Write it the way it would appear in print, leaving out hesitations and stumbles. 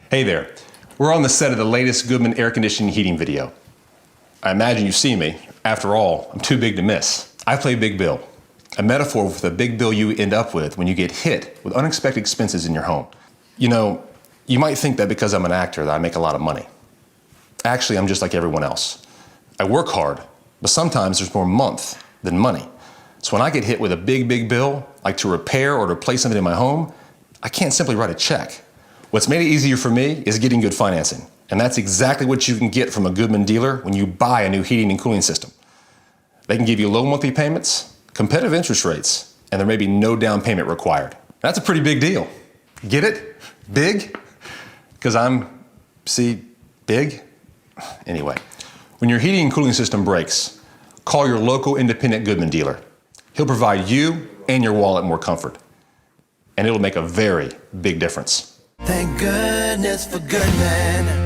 Hey there, we're on the set of the latest Goodman air conditioning heating video. I imagine you've seen me. After all, I'm too big to miss. I play Big Bill, a metaphor for the big bill you end up with when you get hit with unexpected expenses in your home. You know, you might think that because I'm an actor that I make a lot of money. Actually, I'm just like everyone else. I work hard, but sometimes there's more month than money. So when I get hit with a big bill, like to repair or to replace something in my home, I can't simply write a check. What's made it easier for me is getting good financing. And that's exactly what you can get from a Goodman dealer when you buy a new heating and cooling system. They can give you low monthly payments, competitive interest rates, and there may be no down payment required. That's a pretty big deal. Get it? Big? Because big? Anyway, when your heating and cooling system breaks, call your local independent Goodman dealer. He'll provide you and your wallet more comfort. And it'll make a very big difference. Thank goodness for Goodman.